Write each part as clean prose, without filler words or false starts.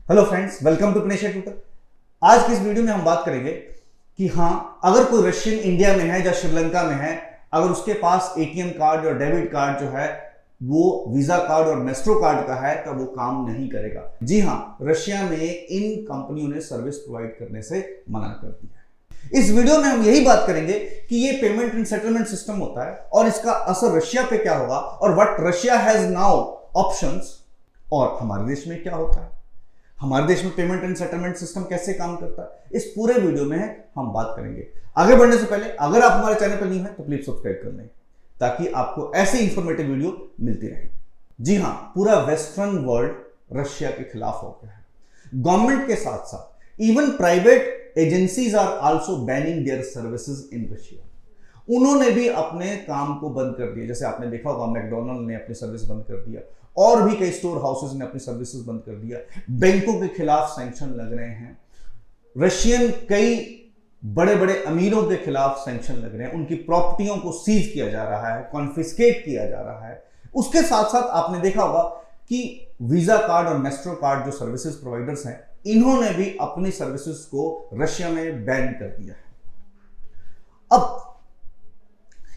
Hello friends, welcome to प्नेशा tutor. आज की इस वीडियो में हम बात करेंगे कि हाँ, अगर कोई रशियन इंडिया में है या श्रीलंका में है, अगर उसके पास एटीएम कार्ड और डेबिट कार्ड जो है वो वीजा कार्ड और मेस्ट्रो कार्ड का है तो वो काम नहीं करेगा। जी हाँ, रशिया में इन कंपनियों ने सर्विस प्रोवाइड करने से मना कर दिया है। इस वीडियो में हम यही बात करेंगे कि ये पेमेंट एंड सेटलमेंट सिस्टम होता है और इसका असर रशिया पे क्या होगा और what Russia has now options, और हमारे देश में क्या होता है, हमारे देश में पेमेंट एंड सेटलमेंट सिस्टम कैसे काम करता है। इस पूरे वीडियो में हम बात करेंगे। आगे बढ़ने से पहले अगर आप हमारे चैनल पर न्यू हैं तो प्लीज सब्सक्राइब कर लें ताकि आपको ऐसे इंफॉर्मेटिव वीडियो मिलती रहे। जी हां, पूरा वेस्टर्न वर्ल्ड रशिया के खिलाफ हो गया है। गवर्नमेंट के साथ साथ even private agencies are also banning their services in Russia. उन्होंने भी अपने काम को बंद कर दिया। जैसे आपने देखा होगा, मैकडॉनल्ड ने अपनी सर्विस बंद कर दिया और भी कई स्टोर हाउसेज ने अपनी सर्विसेज बंद कर दिया। बैंकों के खिलाफ सैंक्शन लग रहे हैं। रशियन कई बड़े बड़े अमीरों के खिलाफ सैंक्शन लग रहे हैं। उनकी प्रॉपर्टियों को सीज किया जा रहा है, कॉन्फिस्केट किया जा रहा है। उसके साथ साथ आपने देखा होगा कि वीजा कार्ड और मेस्ट्रो कार्ड जो सर्विसेज प्रोवाइडर्स हैं, इन्होंने भी अपनी सर्विसेज को रशिया में बैन कर दिया है। अब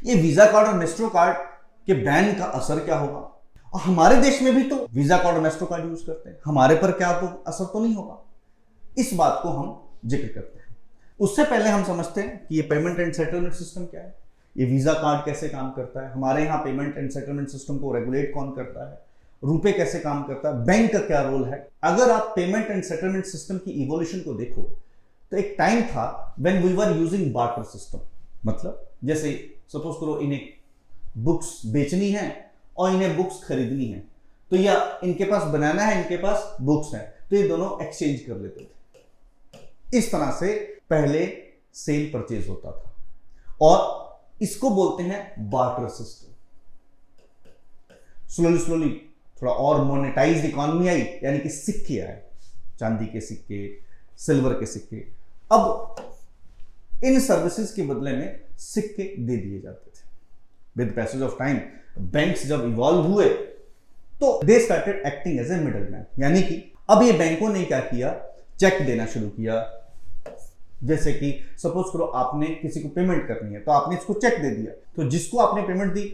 ये वीजा कार्ड और मेस्ट्रो कार्ड के बैन का असर क्या होगा? और हमारे देश में भी तो वीजा कार्ड और मेस्ट्रो कार्ड यूज करते हैं, हमारे पर क्या तो असर तो नहीं होगा? इस बात को हम जिक्र करते हैं। उससे पहले हम समझते हैं कि ये पेमेंट एंड सेटलमेंट सिस्टम क्या है, ये वीजा कार्ड कैसे काम करता है, हमारे यहाँ पेमेंट एंड सेटलमेंट सिस्टम को रेगुलेट कौन करता है, रुपए कैसे काम करता है, बैंक का क्या रोल है। अगर आप पेमेंट एंड सेटलमेंट सिस्टम की इवोल्यूशन को देखो तो एक टाइम था when we were using barter system. मतलब जैसे सपोज करो इन्हें बुक्स बेचनी है और इन्हें बुक्स खरीदनी है, तो या इनके पास बनाना है, इनके पास बुक्स है, तो ये दोनों एक्सचेंज कर लेते थे। इस तरह से पहले सेल परचेज होता था और इसको बोलते हैं बार्टर सिस्टम। स्लोली स्लोली थोड़ा और मोनेटाइज्ड इकोनॉमी आई, यानी कि सिक्के आए, चांदी के सिक्के, सिल्वर के सिक्के। अब इन सर्विसेज के बदले में सिक्के दे दिए जाते थे। With passage of time banks जब इवॉल्व हुए तो they started acting as a middleman, यानी कि अब ये बैंकों ने क्या किया, चेक देना शुरू किया। जैसे कि सपोज करो आपने किसी को पेमेंट करनी है तो आपने इसको चेक दे दिया, तो जिसको आपने पेमेंट दी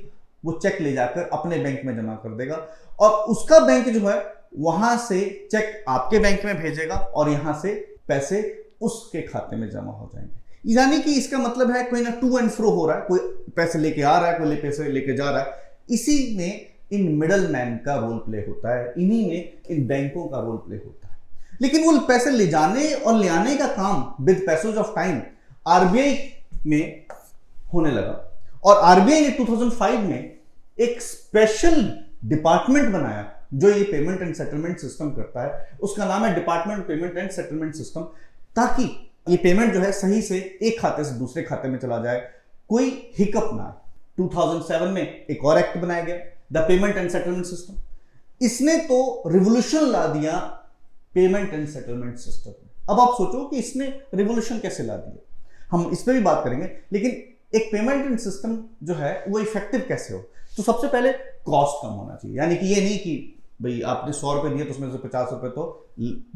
वो चेक ले जाकर अपने बैंक में जमा कर देगा और उसका बैंक जो है वहां से चेक आपके बैंक में भेजेगा और यहां से पैसे उसके खाते में जमा हो जाएंगे। यानी कि इसका मतलब है कोई ना टू एंड फ्रो हो रहा है, कोई पैसे लेके आ रहा है, कोई पैसे लेके जा रहा है। इसी में इन मिडल मैन का रोल प्ले होता है, इन्हीं में इन बैंकों का रोल प्ले होता है। लेकिन वो पैसे ले जाने और ले आने का काम with passage of time RBI में होने लगा और आरबीआई ने 2005 में एक स्पेशल डिपार्टमेंट बनाया जो ये पेमेंट एंड सेटलमेंट सिस्टम करता है। उसका नाम है department payment and settlement system, ताकि ये पेमेंट जो है सही से एक खाते से दूसरे खाते में चला जाए, कोई हिकअप ना आए। 2007 में एक और एक्ट बनाया गया, the payment and settlement system. इसने तो रिवोल्यूशन ला दिया पेमेंट एंड सेटलमेंट सिस्टम में। अब आप सोचो कि इसने रिवोल्यूशन कैसे ला दिया, हम इस पर भी बात करेंगे। लेकिन एक पेमेंट एंड सिस्टम जो है वो इफेक्टिव कैसे हो, तो सबसे पहले कॉस्ट कम होना चाहिए। यानी कि ये नहीं कि भाई आपने 100 रुपए दिए तो उसमें से 50 रुपए तो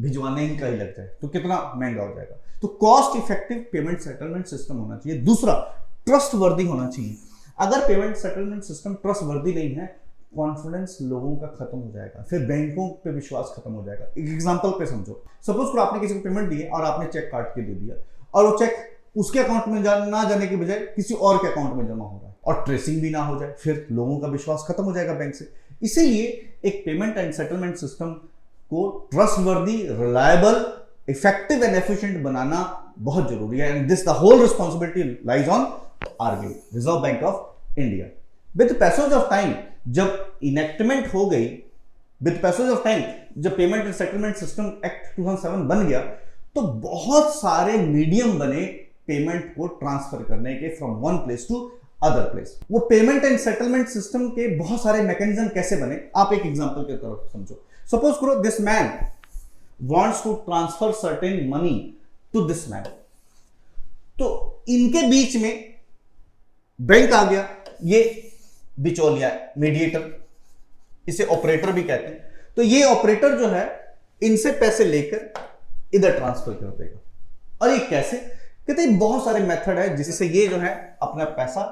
भिजवाने ही का ही लग जाए, तो कितना महंगा हो जाएगा। तो cost effective payment settlement system होना चाहिए। दूसरा, ट्रस्ट वर्दी होना चाहिए। अगर पेमेंट सेटलमेंट सिस्टम ट्रस्ट वर्दी नहीं है, कॉन्फिडेंस लोगों का खत्म हो जाएगा, फिर बैंकों पे विश्वास खत्म हो जाएगा। एक एग्जांपल पे समझो, सपोज करो आपने किसी को पेमेंट दी और आपने चेक काट के दे दिया और वो चेक उसके अकाउंट में ना जाने के बजाय किसी और के अकाउंट में जमा हो रहा है और ट्रेसिंग भी ना हो जाए, फिर लोगों का विश्वास खत्म हो जाएगा बैंक से। इसीलिए एक पेमेंट एंड सेटलमेंट सिस्टम को trustworthy, reliable, effective and efficient बनाना बहुत जरूरी है। And this the whole responsibility lies on RBI, Reserve Bank of India. With passage of time जब इनेक्टमेंट हो गई, विद पैसेज ऑफ टाइम जब payment and settlement system act 2007 बन गया, तो बहुत सारे मीडियम बने पेमेंट को ट्रांसफर करने के from one place to other place. वो पेमेंट एंड सेटलमेंट सिस्टम के बहुत सारे मैकेनिज्म कैसे बने, आप एक एग्जांपल की तरफ समझो। सपोज करो this man wants to transfer certain money to this man, तो इनके बीच में बैंक आ गया, ये बिचौलिया, मीडिएटर, इसे ऑपरेटर भी कहते हैं। तो ये ऑपरेटर जो है इनसे पैसे लेकर इधर ट्रांसफर कर देगा। और ये कैसे? कहते हैं बहुत सारे मेथड है जिससे ये जो है अपना पैसा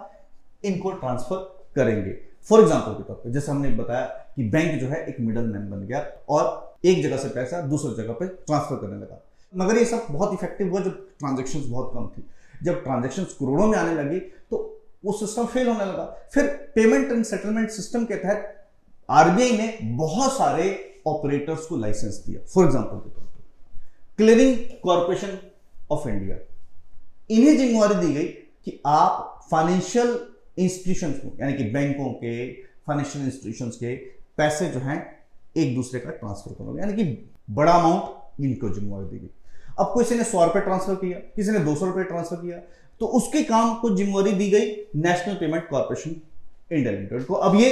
इनको ट्रांसफर करेंगे। फॉर एग्जांपल के तौर पे जैसे हमने बताया कि बैंक जो है एक मिडल मैन बन गया और एक जगह से पैसा दूसरी जगह पे ट्रांसफर करने लगा। मगर ये सब बहुत इफेक्टिव हुआ जब ट्रांजेक्शन्स बहुत कम थी। जब ट्रांजेक्शन्स करोड़ों में आने लगी तो वो सिस्टम फेल होने लगा। फिर पेमेंट एंड सेटलमेंट सिस्टम के तहत आरबीआई ने बहुत सारे ऑपरेटर्स को लाइसेंस दिया। फॉर एग्जांपल के तौर पर क्लियरिंग कॉर्पोरेशन ऑफ इंडिया, इन्हें जिम्मेवारी दी गई कि आप फाइनेंशियल इंस्टीट्यूशंस को, यानी कि बैंकों के, फाइनेंशियल इंस्टीट्यूशंस के पैसे जो हैं एक दूसरे का ट्रांसफर करोगे, यानी कि बड़ा अमाउंट इनको जिम्मेवारी दी गई। अब किसी ने 100 रुपए ट्रांसफर किया, किसी ने 200 रुपए ट्रांसफर किया, तो उसके काम को जिम्मेवारी दी गई national payment corporation India limited को। अब ये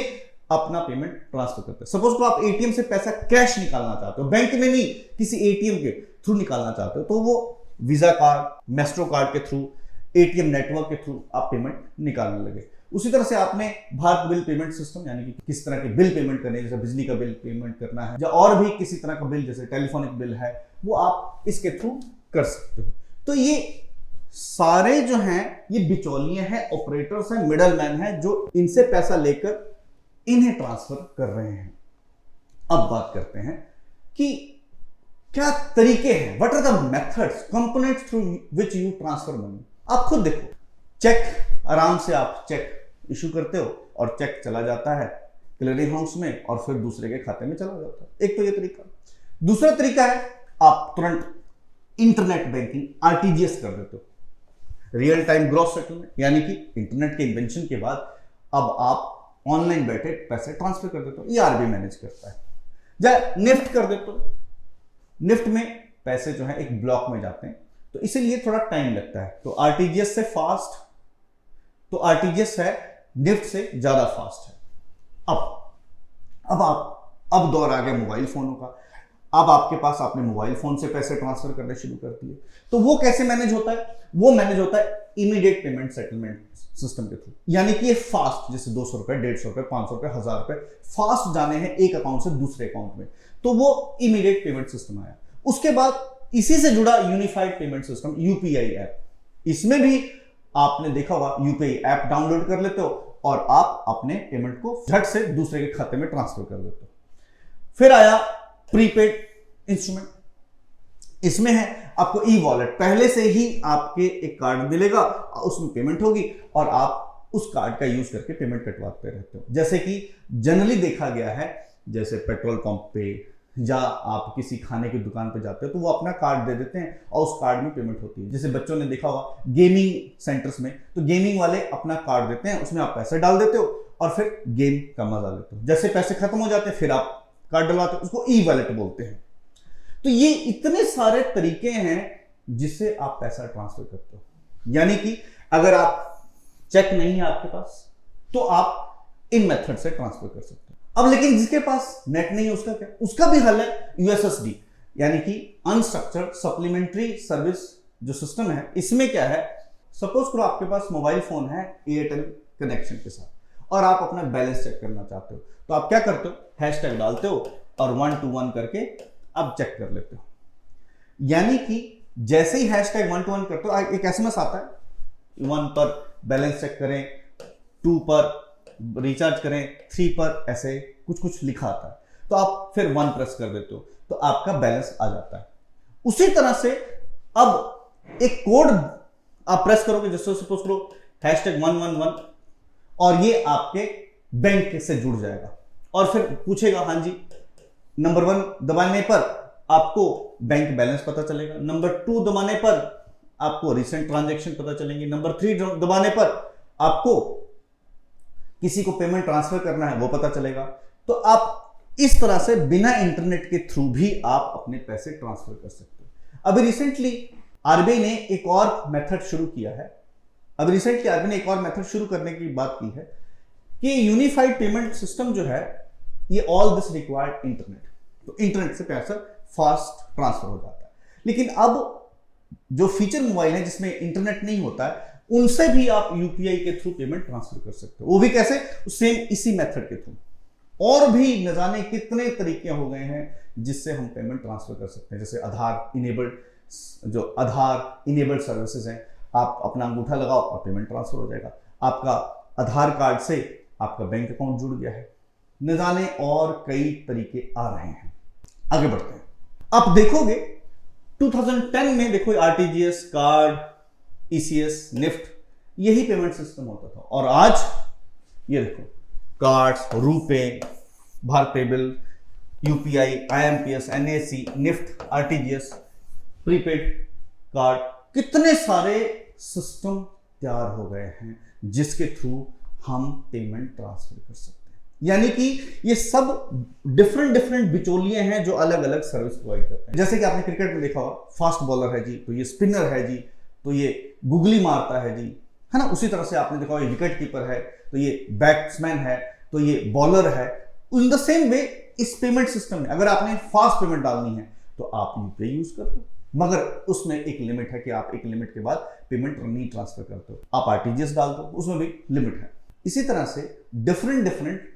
अपना पेमेंट ट्रांसफर करते हैं। सपोज को आप एटीएम से पैसा कैश निकालना चाहते हो, बैंक में नहीं, किसी एटीएम के थ्रू निकालना चाहते हो, तो वो वीजा कार्ड, मेस्ट्रो कार्ड के थ्रू, एटीएम नेटवर्क के थ्रू आप पेमेंट निकालने लगे। उसी तरह से आपने भारत बिल पेमेंट सिस्टम, यानी कि किस तरह के बिल पेमेंट करने, जैसे बिजली का बिल पेमेंट करना है या और भी किसी तरह का बिल, जैसे टेलीफोनिक बिल है, वो आप इसके थ्रू कर सकते हो। तो ये सारे जो हैं ये बिचौलिए हैं, ऑपरेटर्स हैं, मिडल मैन हैं, जो इनसे पैसा लेकर इन्हें ट्रांसफर कर रहे हैं। अब बात करते हैं कि क्या तरीके हैं, what are the methods, components through which you transfer money. आप खुद देखो, चेक आराम से आप चेक इशू करते हो और चेक चला जाता है क्लियरिंग हाउस में और फिर दूसरे के खाते में चला जाता है। एक तो ये तरीका। दूसरा तरीका है आप तुरंत इंटरनेट बैंकिंग आरटीजीएस कर देते हो, रियल टाइम ग्रॉस सेटलमेंट, यानी कि इंटरनेट के इन्वेंशन के बाद अब आप ऑनलाइन बैठे पैसे ट्रांसफर कर देते हो, ये आरबीआई मैनेज करता है। या निफ्ट कर देते हो, निफ्ट में पैसे जो है एक ब्लॉक में जाते हैं, तो इसीलिए थोड़ा टाइम लगता है। तो आरटीजीएस से फास्ट, तो आरटीजीएस है निफ्ट से ज्यादा फास्ट है। अब दौर आ गया मोबाइल फोनों का। अब आपके पास, आपने मोबाइल फोन से पैसे ट्रांसफर करने शुरू कर दिए, तो वो कैसे मैनेज होता है? वो मैनेज होता है इमीडिएट पेमेंट सेटलमेंट सिस्टम के थ्रू, यानी कि ये फास्ट, जैसे 200 रुपए, 150 रुपए, 500 रुपए, 1000 रुपए फास्ट जाने हैं एक अकाउंट से दूसरे अकाउंट में, तो वो इमीडिएट पेमेंट सिस्टम आया। उसके बाद इसी से जुड़ा unified payment system, UPI app. इसमें भी आपने देखा होगा, यूपीआई ऐप डाउनलोड कर लेते हो और आप अपने पेमेंट को झट से दूसरे के खाते में ट्रांसफर कर देते हो। फिर आया प्रीपेड इंस्ट्रूमेंट, इसमें है आपको ई वॉलेट, पहले से ही आपके एक कार्ड मिलेगा, उसमें पेमेंट होगी और आप उस कार्ड का यूज करके पेमेंट कटवाते रहते हो। जैसे कि जनरली देखा गया है, जैसे पेट्रोल पंप पे या आप किसी खाने की दुकान पे जाते हो तो वो अपना कार्ड दे देते हैं और उस कार्ड में पेमेंट होती है। जैसे बच्चों ने देखा होगा गेमिंग सेंटर्स में, तो गेमिंग वाले अपना कार्ड देते हैं, उसमें आप पैसे डाल देते हो और फिर गेम का मजा लेते हो। जैसे पैसे खत्म हो जाते हैं फिर आप कार्ड डलवाते हो, उसको ई वॉलेट बोलते हैं। तो ये इतने सारे तरीके हैं जिससे आप पैसा ट्रांसफर करते हो। यानी कि अगर आप चेक नहीं है आपके पास तो आप इन मेथड से ट्रांसफर कर सकते हो। अब लेकिन जिसके पास नेट नहीं है उसका क्या? उसका भी हल है यूएसएसडी, यानी कि अनस्ट्रक्चर्ड सप्लीमेंट्री सर्विस जो सिस्टम है। इसमें क्या है, सपोज करो आपके पास मोबाइल फोन है एयरटेल कनेक्शन के साथ और आप अपना बैलेंस चेक करना चाहते हो, तो आप क्या करते हो, हैशटैग डालते हो और 1 to 1 करके आप चेक कर लेते हो। यानी कि जैसे ही हैशटैग 1 to 1 करते हो एक एसएमएस आता है, 1 पर बैलेंस चेक करें, 2 पर रिचार्ज करें, 3 पर ऐसे कुछ लिखा आता है, तो आप फिर 1 प्रेस कर देते हो तो आपका बैलेंस आ जाता है। उसी तरह से अब एक कोड आप प्रेस करोगे, जैसे सपोज करो हैशटैग 111 और ये आपके बैंक से जुड़ जाएगा और फिर पूछेगा, हाँ जी, नंबर 1 दबाने पर आपको बैंक बैलेंस पता चलेगा, नंबर 2 दबाने पर आपको रिसेंट ट्रांजैक्शन पता चलेंगे, नंबर 3 दबाने पर आपको किसी को पेमेंट ट्रांसफर करना है वो पता चलेगा। तो आप इस तरह से बिना इंटरनेट के थ्रू भी आप अपने पैसे ट्रांसफर कर सकते हो। अभी रिसेंटली आरबीआई ने एक और मेथड शुरू किया है, करने की बात की है कि यूनिफाइड पेमेंट सिस्टम जो है ये ऑल दिस रिक्वायर्ड इंटरनेट, तो इंटरनेट से पैसा फास्ट ट्रांसफर हो जाता है। लेकिन अब जो फीचर मोबाइल है जिसमें इंटरनेट नहीं होता है, उनसे भी आप यूपीआई के थ्रू पेमेंट ट्रांसफर कर सकते हो। वो भी कैसे? सेम इसी मेथड के थ्रू। और भी न जाने कितने तरीके हो गए हैं जिससे हम पेमेंट ट्रांसफर कर सकते हैं। जैसे आधार इनेबल्ड सर्विसेज हैं, आप अपना अंगूठा लगाओ और पेमेंट ट्रांसफर हो जाएगा। आपका आधार कार्ड से आपका बैंक अकाउंट जुड़ गया है। न जाने और कई तरीके आ रहे हैं। आगे बढ़ते हैं। आप देखोगे 2010 में देखो आरटीजीएस, कार्ड, ईसीएस, निफ्ट, यही पेमेंट सिस्टम होता था। और आज ये देखो कार्ड्स, रुपे, भारतीय bill, UPI, IMPS, NAC, NEFT, RTGS, prepaid card, कितने सारे सिस्टम तैयार हो गए हैं जिसके थ्रू हम पेमेंट ट्रांसफर कर सकते हैं। यानी कि ये सब डिफरेंट बिचौलिए हैं जो अलग अलग सर्विस प्रोवाइड करते हैं। जैसे कि आपने क्रिकेट में देखा होगा, फास्ट बॉलर है जी, तो ये स्पिनर है जी, तो ये गुगली मारता है जी, है ना। उसी तरह से आपने देखा होगा विकेट कीपर है, तो ये बैट्समैन है, तो ये बॉलर है। इन द सेम वे इस पेमेंट सिस्टम में अगर आपने फास्ट पेमेंट डालनी है तो आप यूपीआई यूज कर लो, मगर उसमें एक लिमिट है कि आप एक लिमिट के बाद पेमेंट नहीं ट्रांसफर करते हो। आप आरटीजीएस डाल दो, उसमें भी लिमिट है। इसी तरह से डिफरेंट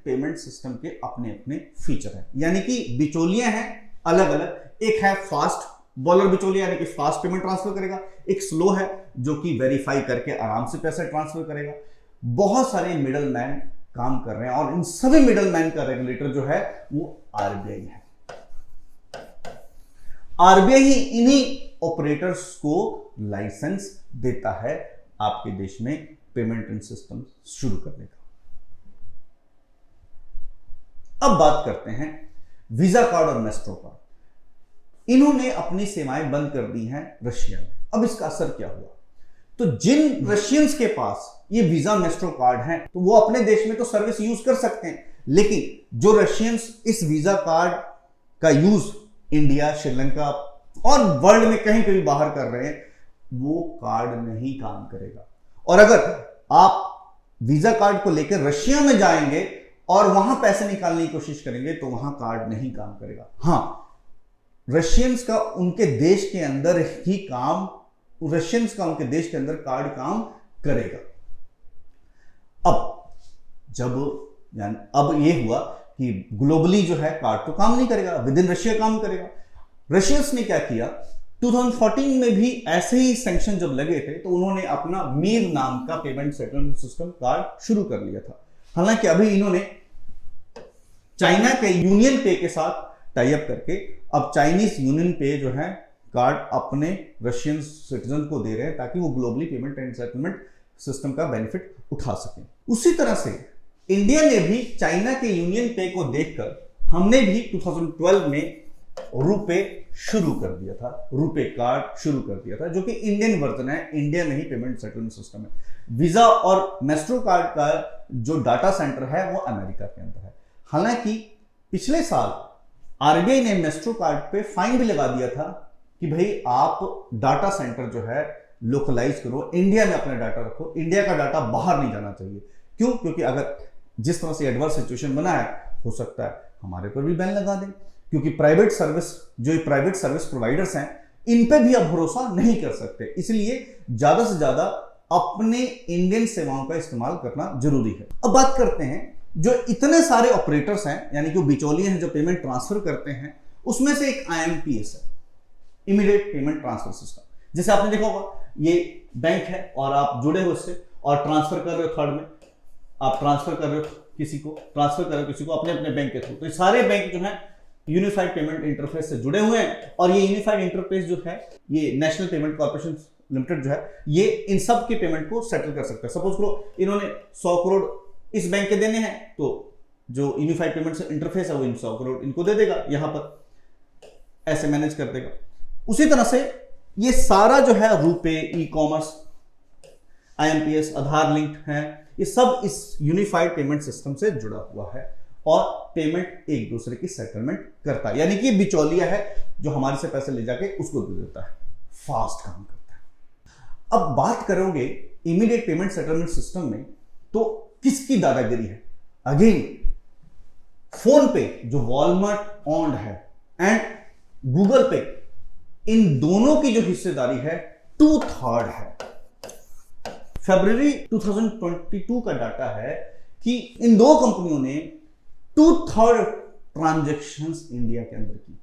पेमेंट सिस्टम के अपने अपने फीचर हैं, यानी कि बिचौलियां हैं अलग अलग। एक है फास्ट बॉलर बिचौलिया, यानी कि फास्ट पेमेंट ट्रांसफर करेगा। एक स्लो है जो कि वेरीफाई करके आराम से पैसा ट्रांसफर करेगा। बहुत सारे मिडल मैन काम कर रहे हैं और इन सभी मिडल मैन का रेगुलेटर जो है वो आरबीआई है। आरबीआई ही इन्हीं ऑपरेटर्स को लाइसेंस देता है आपके देश में पेमेंट सिस्टम शुरू करने का। अब बात करते हैं वीजा कार्ड और मैस्ट्रो कार्ड। इन्होंने अपनी सेवाएं बंद कर दी हैं रशिया में। अब इसका असर क्या हुआ? तो जिन रशियंस के पास ये वीजा मैस्ट्रो कार्ड हैं तो वो अपने देश में तो सर्विस यूज कर सकते हैं, लेकिन जो रशियंस इस वीजा कार्ड का यूज इंडिया, श्रीलंका और वर्ल्ड में कहीं पे भी बाहर कर रहे हैं, वो कार्ड नहीं काम करेगा। और अगर आप वीजा कार्ड को लेकर रशिया में जाएंगे और वहां पैसे निकालने की कोशिश करेंगे तो वहां कार्ड नहीं काम करेगा। हां, रशियंस का उनके देश के अंदर ही काम, रशियंस का उनके देश के अंदर कार्ड काम करेगा। अब ये हुआ कि ग्लोबली जो है कार्ड तो काम नहीं करेगा, विद इन रशिया काम करेगा। रशियंस ने क्या किया, 2014 में भी ऐसे ही सैंक्शन जब लगे थे तो उन्होंने अपना मीर नाम का पेमेंट सेटलमेंट सिस्टम कार्ड शुरू कर लिया था। हालांकि अभी इन्होंने चाइना के यूनियन पे के साथ टाई अप करके अब चाइनीज यूनियन पे जो है कार्ड अपने रशियन सिटीजन को दे रहे हैं ताकि वो globally payment and settlement system का बेनिफिट उठा सकें। उसी तरह से इंडिया ने भी चाइना के यूनियन पे को देखकर हमने भी 2012 में रुपे शुरू कर दिया था, रुपे कार्ड शुरू कर दिया था, जो कि इंडियन वर्जन है, इंडिया में ही पेमेंट सेटलमेंट सिस्टम है। वीजा और मैस्ट्रो कार्ड का जो डाटा सेंटर है वो अमेरिका के अंदर है। हालांकि पिछले साल आरबीआई ने मैस्ट्रो कार्ड पे फाइन भी लगा दिया था कि भाई आप डाटा सेंटर जो है लोकलाइज करो, इंडिया में अपना डाटा रखो, इंडिया का डाटा बाहर नहीं जाना चाहिए। क्यों? क्योंकि अगर जिस तरह से एडवर्स सिचुएशन बना है, हो सकता है हमारे पर भी बैन लगा दें, क्योंकि प्राइवेट सर्विस प्रोवाइडर्स हैं, इन पे भी आप भरोसा नहीं कर सकते। इसलिए ज्यादा से ज्यादा अपने इंडियन सेवाओं का इस्तेमाल करना जरूरी है। अब बात करते हैं जो इतने सारे ऑपरेटर्स हैं, यानी कि बिचौलिए हैं जो पेमेंट ट्रांसफर करते हैं, उसमें से एक आईएमपीएस है, इमीडिएट पेमेंट ट्रांसफर सिस्टम। जैसे आपने देखा होगा, ये बैंक है और आप जुड़े हो उससे और ट्रांसफर कर रहे हो, थर्ड में आप ट्रांसफर कर रहे हो किसी को अपने अपने बैंक के थ्रू। तो ये सारे बैंक जो है यूनिफाइड पेमेंट इंटरफेस से जुड़े हुए हैं और ये यूनिफाइड इंटरफेस जो है ये नेशनल पेमेंट कॉर्पोरेशन लिमिटेड जो है ये इन सब के पेमेंट को सेटल कर सकता है। सपोज करो इन्होंने 100 करोड़ इस बैंक के देने हैं, तो जो यूनिफाइड पेमेंट इंटरफेस है वो इन 100 करोड़ इनको दे देगा, यहां पर ऐसे मैनेज कर देगा। उसी तरह से ये सारा जो है रुपे, ई कॉमर्स, आईएमपीएस, आधार लिंक्ड है, ये सब इस यूनिफाइड पेमेंट सिस्टम से जुड़ा हुआ है और पेमेंट एक दूसरे की सेटलमेंट करता है। यानी कि बिचौलिया है जो हमारे से पैसे ले जाके उसको दे देता है, फास्ट काम करता है। अब बात करोगे इमीडिएट पेमेंट सेटलमेंट सिस्टम में तो किसकी दादागिरी है? अगेन फोन पे जो वॉलमार्ट ओन्ड है एंड गूगल पे, इन दोनों की जो हिस्सेदारी है 2/3 है। फरवरी 2022 का डाटा है कि इन दो कंपनियों ने 2/3 ट्रांजैक्शंस इंडिया के अंदर की,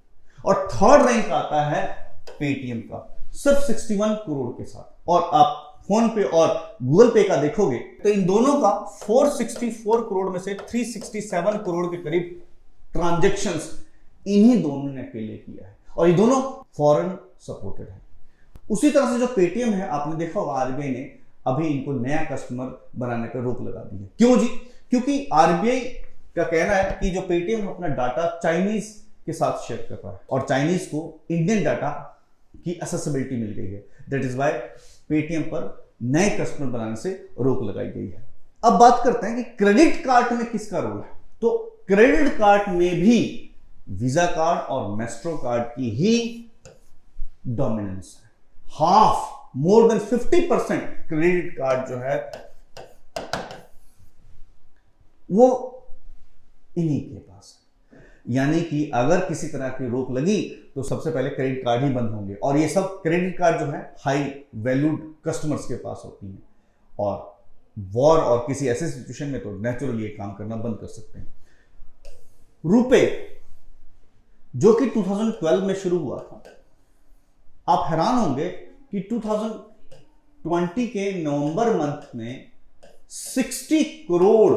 और थर्ड रैंक आता है पेटीएम का सिर्फ 61 करोड़ के साथ। और आप फोन पे और गूगल पे का देखोगे तो इन दोनों का 464 करोड़ में से 367 करोड़ के करीब ट्रांजैक्शंस इन्हीं दोनों ने अकेले किया है, और ये दोनों फॉरेन सपोर्टेड है। उसी तरह से जो पेटीएम है, आपने देखा होगा आरबीआई ने अभी इनको नया कस्टमर बनाने पर रोक लगा दी है। क्यों जी? क्योंकि आरबीआई का कहना है कि जो पेटीएम अपना डाटा चाइनीज के साथ शेयर कर रहा है, और चाइनीज को इंडियन डाटा की एक्सेसिबिलिटी मिल गई है। दैट इज वाई पेटीएम पर नए कस्टमर बनाने से रोक लगाई गई है। अब बात करते हैं कि क्रेडिट कार्ड में किसका रोल है। तो क्रेडिट कार्ड में भी वीजा कार्ड और मैस्ट्रो कार्ड की ही डोमिनेंस है। Half, more than 50% credit card जो है वो इन्हीं के पास है। यानी कि अगर किसी तरह की रोक लगी तो सबसे पहले क्रेडिट कार्ड ही बंद होंगे, और ये सब क्रेडिट कार्ड जो है हाई वैल्यूड कस्टमर्स के पास होती हैं, और वॉर और किसी ऐसे सिचुएशन में तो नेचुरली ये काम करना बंद कर सकते हैं। रुपए जो कि 2012 में शुरू हुआ था, आप हैरान होंगे कि 2020 के नवंबर मंथ में 60 करोड़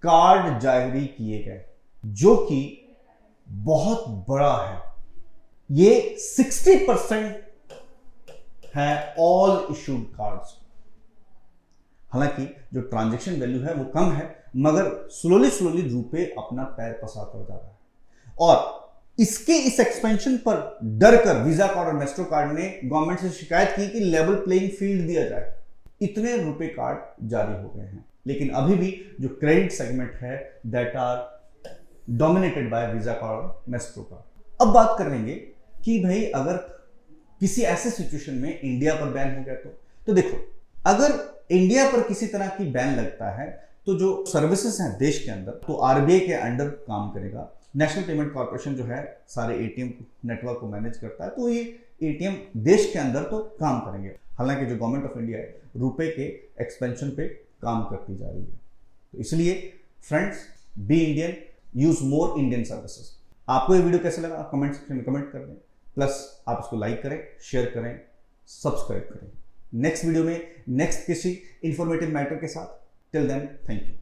कार्ड जारी किए गए, जो कि बहुत बड़ा है। ये 60% है ऑल इशूड कार्ड्स। हालांकि जो ट्रांजैक्शन वैल्यू है वो कम है, मगर स्लोली रुपए अपना पैर पसार कर जा रहा है। और इसके इस एक्सपेंशन पर डर कर वीजा कार्ड और मैस्ट्रो कार्ड ने गवर्नमेंट से शिकायत की कि लेवल प्लेइंग फील्ड दिया जाए। इतने रुपए कार्ड जारी हो गए हैं, लेकिन अभी भी जो क्रेडिट सेगमेंट है that are dominated by Visa card और मैस्ट्रो कार्ड। अब बात करेंगे कि भाई अगर किसी ऐसे सिचुएशन में इंडिया पर बैन हो गया तो देखो, अगर इंडिया पर किसी तरह की बैन लगता है तो जो सर्विसेज हैं देश के अंदर, तो आरबीआई के अंडर काम करेगा। नेशनल पेमेंट कॉर्पोरेशन जो है सारे एटीएम नेटवर्क को मैनेज करता है, तो ये एटीएम देश के अंदर तो काम करेंगे। हालांकि जो गवर्नमेंट ऑफ इंडिया है रुपए के एक्सपेंशन पे काम करती जा रही है। तो इसलिए friends, be Indian, use more Indian services. आपको ये वीडियो कैसे लगा कमेंट सेक्शन में कमेंट कर दें, प्लस आप इसको लाइक करें, शेयर करें, सब्सक्राइब करें। नेक्स्ट वीडियो में नेक्स्ट किसी इंफॉर्मेटिव मैटर के साथ। Till then, thank you.